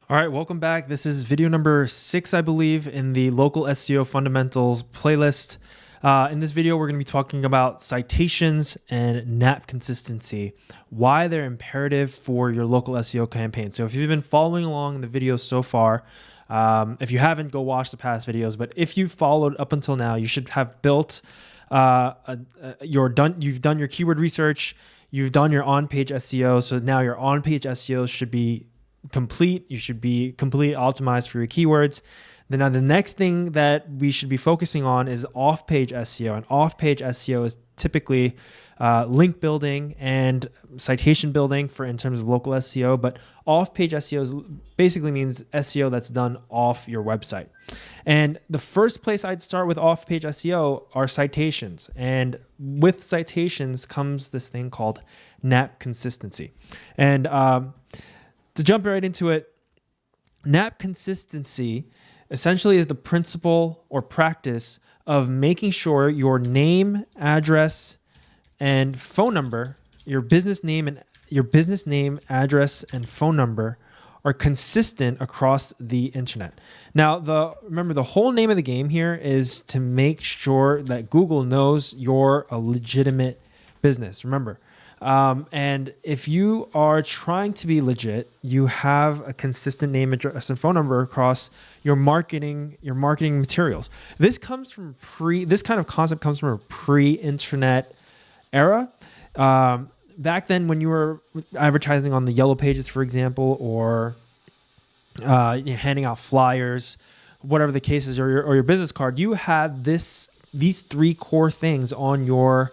All right, welcome back. This is video number 6, I believe, in the local SEO fundamentals playlist. In this video, we're going to be talking about citations and NAP consistency, why they're imperative for your local SEO campaign. So if you've been following along in the videos so far, if you haven't, go watch the past videos. But if you've followed up until now, you should have built you've done your keyword research, you've done your on-page SEO. So now your on-page SEO should be complete. You should be completely optimized for your keywords. Then now the next thing that we should be focusing on is off-page SEO. And off-page SEO is typically link building and citation building in terms of local SEO. But off-page SEO basically means SEO that's done off your website. And the first place I'd start with off-page SEO are citations. And with citations comes this thing called NAP consistency. And to jump right into it, NAP consistency essentially is the principle or practice of making sure your name, address, and phone number, your business name, address, and phone number are consistent across the internet. Now, remember, the whole name of the game here is to make sure that Google knows you're a legitimate business. Remember. And if you are trying to be legit, you have a consistent name, address, and phone number across your marketing materials. This kind of concept comes from a pre-internet era. Back then, when you were advertising on the yellow pages, for example, or handing out flyers, whatever the case is, or your business card, you had these 3 core things on your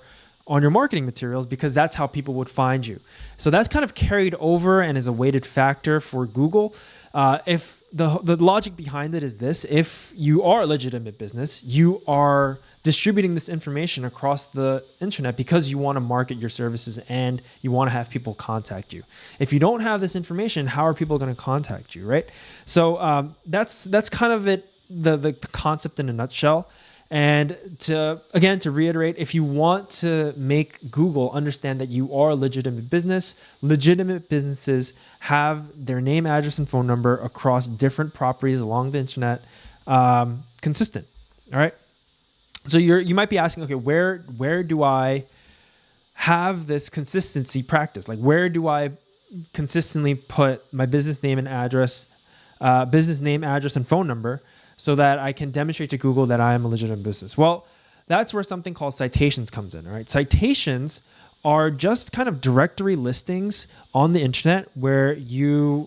marketing materials because that's how people would find you. So that's kind of carried over and is a weighted factor for Google. If the logic behind it is this: if you are a legitimate business, you are distributing this information across the internet because you want to market your services and you want to have people contact you. If you don't have this information, how are people going to contact you, right? So that's kind of it, the concept in a nutshell. And to reiterate, if you want to make Google understand that you are a legitimate businesses have their name, address, and phone number across different properties along the internet consistent. All right. So you might be asking, okay, where do I have this consistency practice? Like, where do I consistently put my business name, address, and phone number, so that I can demonstrate to Google that I am a legitimate business? Well, that's where something called citations comes in, all right? Citations are just kind of directory listings on the internet where you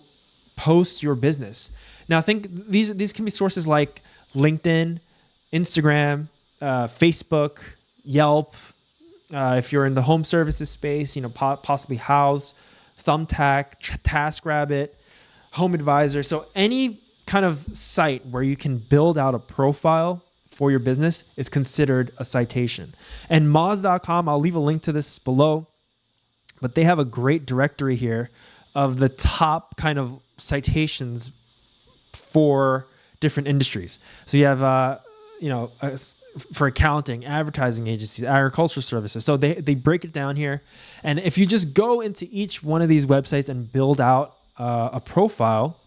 post your business. Now, think these can be sources like LinkedIn, Instagram, Facebook, Yelp. If you're in the home services space, possibly Houzz, Thumbtack, TaskRabbit, Home Advisor. So any kind of site where you can build out a profile for your business is considered a citation. And Moz.com, I'll leave a link to this below, but they have a great directory here of the top kind of citations for different industries. So you have, for accounting, advertising agencies, agricultural services. So they break it down here. And if you just go into each one of these websites and build out a profile,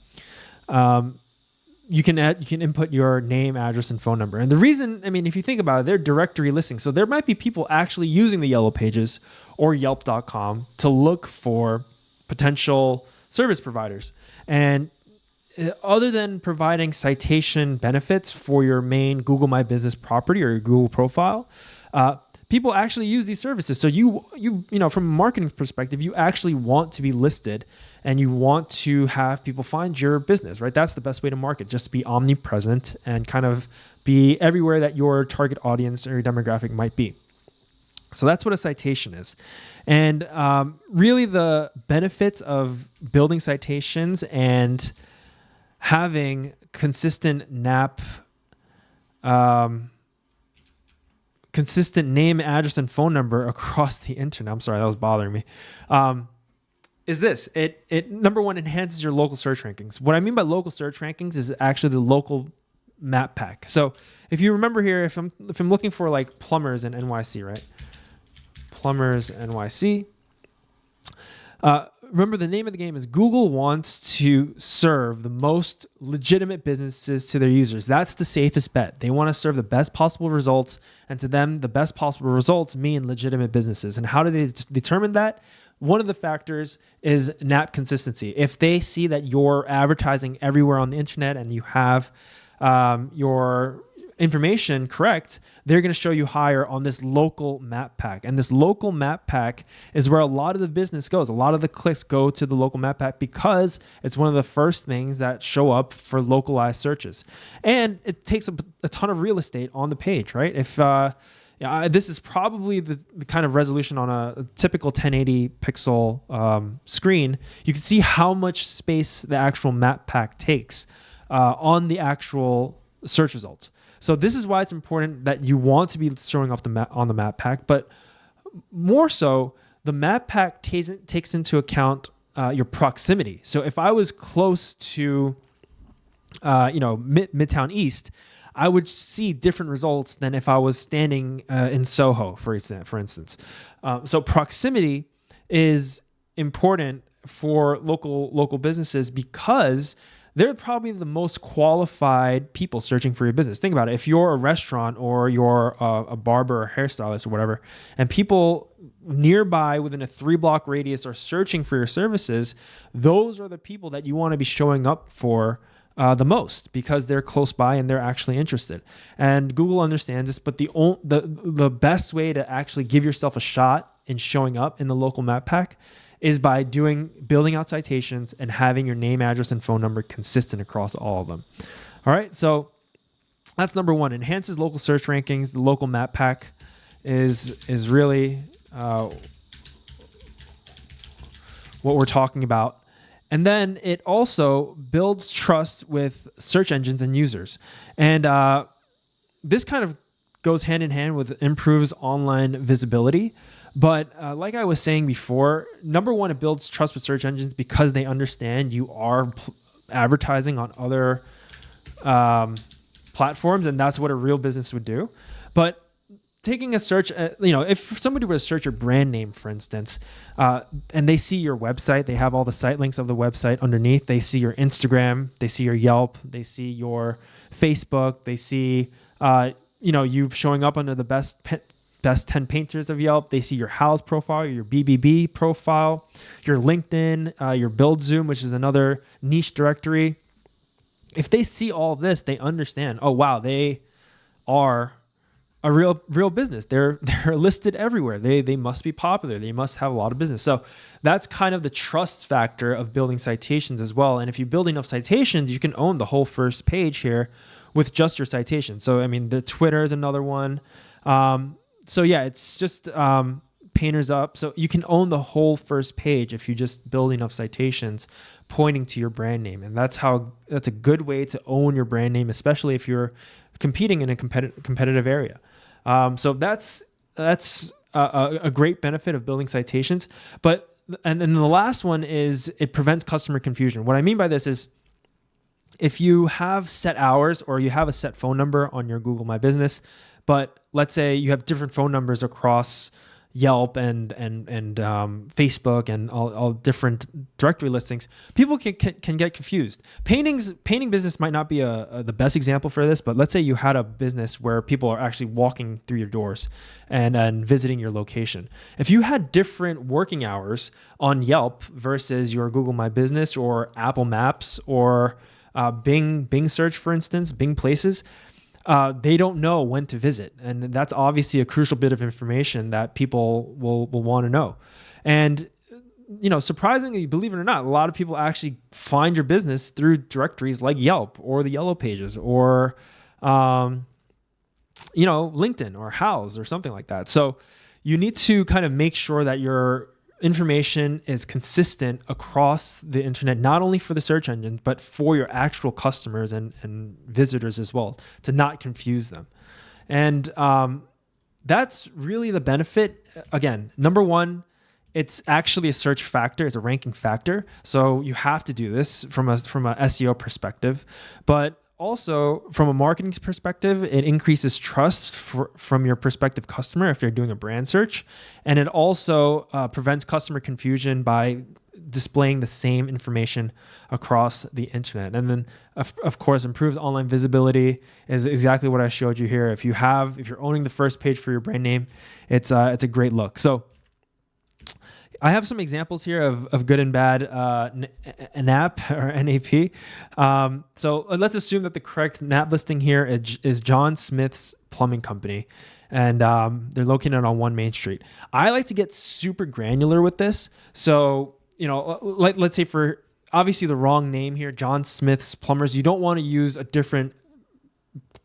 you can input your name, address, and phone number. And the reason, if you think about it, they're directory listings. So there might be people actually using the yellow pages or Yelp.com to look for potential service providers. And other than providing citation benefits for your main Google My Business property or your Google profile, people actually use these services. So you from a marketing perspective, you actually want to be listed and you want to have people find your business, right? That's the best way to market, just be omnipresent and kind of be everywhere that your target audience or your demographic might be. So that's what a citation is. And really the benefits of building citations and having consistent NAP, consistent name, address, and phone number across the internet. I'm sorry, that was bothering me. Is this. It number one, enhances your local search rankings. What I mean by local search rankings is actually the local map pack. So if you remember here, if I'm looking for like plumbers in NYC, right? Plumbers NYC. remember, the name of the game is Google wants to serve the most legitimate businesses to their users. That's the safest bet. They want to serve the best possible results, and to them, the best possible results mean legitimate businesses. And how do they determine that? One of the factors is NAP consistency. If they see that you're advertising everywhere on the internet and you have your information correct, they're going to show you higher on this local map pack. And this local map pack is where a lot of the business goes. A lot of the clicks go to the local map pack because it's one of the first things that show up for localized searches. And it takes a ton of real estate on the page, right? If this is probably the kind of resolution on a typical 1080 pixel screen, you can see how much space the actual map pack takes on the actual search results. So this is why it's important that you want to be showing up on the map pack, but more so, the map pack takes into account your proximity. So if I was close to, Midtown East, I would see different results than if I was standing in Soho, for instance. So proximity is important for local businesses because they're probably the most qualified people searching for your business. Think about it. If you're a restaurant or you're a barber or hairstylist or whatever, and people nearby within a 3-block radius are searching for your services, those are the people that you want to be showing up for the most because they're close by and they're actually interested. And Google understands this, but the best way to actually give yourself a shot in showing up in the local map pack is by building out citations and having your name, address, and phone number consistent across all of them. All right, so that's number one. Enhances local search rankings. The local map pack is really what we're talking about. And then it also builds trust with search engines and users. And this kind of goes hand in hand with improves online visibility. But like I was saying before, number one, it builds trust with search engines because they understand you are advertising on other platforms, and that's what a real business would do. But taking a search, if somebody were to search your brand name, for instance, and they see your website, they have all the site links of the website underneath. They see your Instagram, they see your Yelp, they see your Facebook, they see you showing up under the best 10 painters of Yelp. They see your house profile, your BBB profile, your LinkedIn, your Build Zoom, which is another niche directory. If they see all this, they understand, oh, wow, they are a real business. They're listed everywhere. They must be popular. They must have a lot of business. So that's kind of the trust factor of building citations as well. And if you build enough citations, you can own the whole first page here with just your citations. So, I mean, the Twitter is another one. So yeah, it's just painters up. So you can own the whole first page if you just build enough citations pointing to your brand name. And that's a good way to own your brand name, especially if you're competing in a competitive area. So that's a great benefit of building citations. And then the last one is it prevents customer confusion. What I mean by this is if you have set hours or you have a set phone number on your Google My Business, but let's say you have different phone numbers across Yelp and Facebook and all different directory listings, people can get confused. Painting business might not be the best example for this, but let's say you had a business where people are actually walking through your doors and visiting your location. If you had different working hours on Yelp versus your Google My Business or Apple Maps or Bing search, for instance, Bing Places, they don't know when to visit. And that's obviously a crucial bit of information that people will want to know. And, surprisingly, believe it or not, a lot of people actually find your business through directories like Yelp or the Yellow Pages or, LinkedIn or Houzz or something like that. So you need to kind of make sure that your information is consistent across the internet, not only for the search engine, but for your actual customers and visitors as well, to not confuse them. And that's really the benefit. Again, number one, it's actually a search factor. It's a ranking factor. So you have to do this from a SEO perspective. But also, from a marketing perspective, it increases trust from your prospective customer if they're doing a brand search. And it also prevents customer confusion by displaying the same information across the internet. And then of course, improves online visibility is exactly what I showed you here. If you're owning the first page for your brand name, it's a great look. So I have some examples here of good and bad NAP or NAP. So let's assume that the correct NAP listing here is John Smith's Plumbing Company, and they're located on 1 Main Street. I like to get super granular with this. So, let's say for obviously the wrong name here, John Smith's Plumbers, you don't want to use a different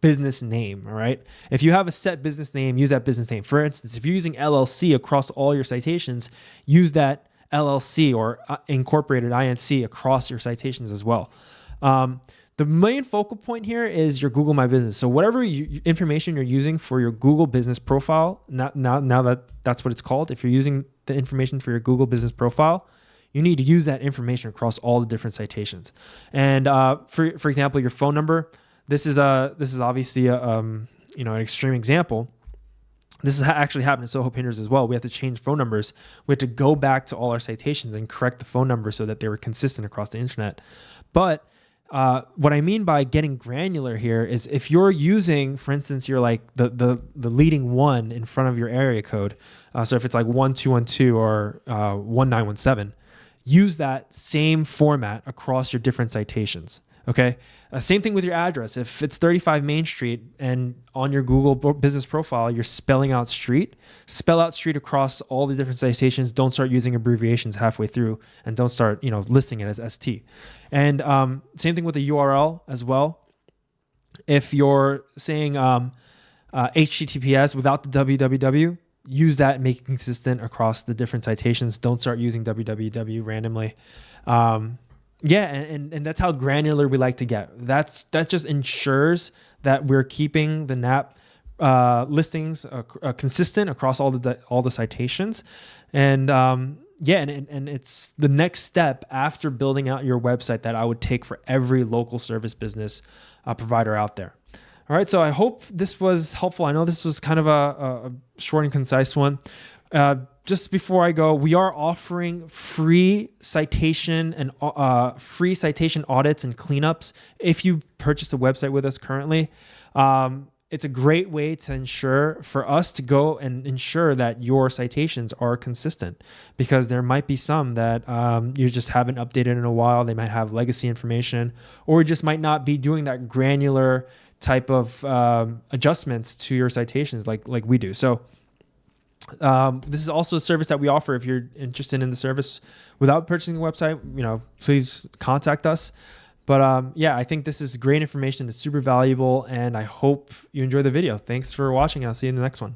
business name, all right? If you have a set business name, use that business name. For instance, if you're using LLC across all your citations, use that LLC or incorporated INC across your citations as well. The main focal point here is your Google My Business. So whatever information you're using for your Google business profile, now that's what it's called. If you're using the information for your Google business profile, you need to use that information across all the different citations. And for example, your phone number. This is obviously an extreme example. This has actually happened to Soho Painters as well. We have to change phone numbers. We have to go back to all our citations and correct the phone numbers so that they were consistent across the internet. But what I mean by getting granular here is if you're using, for instance, you're like the leading one in front of your area code. So if it's like 1212 or 1917, use that same format across your different citations. Okay. Same thing with your address. If it's 35 Main Street and on your Google business profile, you're spelling out street, spell out street across all the different citations. Don't start using abbreviations halfway through, and don't start, listing it as ST. And same thing with the URL as well. If you're saying HTTPS without the www, use that and make it consistent across the different citations. Don't start using www randomly. And that's how granular we like to get. That just ensures that we're keeping the NAP listings consistent across all the citations, and it's the next step after building out your website that I would take for every local service business provider out there. All right, so I hope this was helpful. I know this was kind of a short and concise one. Just before I go, we are offering free citation audits and cleanups if you purchase a website with us currently. It's a great way to ensure for us to go and ensure that your citations are consistent, because there might be some that you just haven't updated in a while. They might have legacy information, or you just might not be doing that granular type of adjustments to your citations like we do. So this is also a service that we offer. If you're interested in the service without purchasing a website, please contact us. But I think this is great information. It's super valuable, and I hope you enjoy the video. Thanks for watching, and I'll see you in the next one.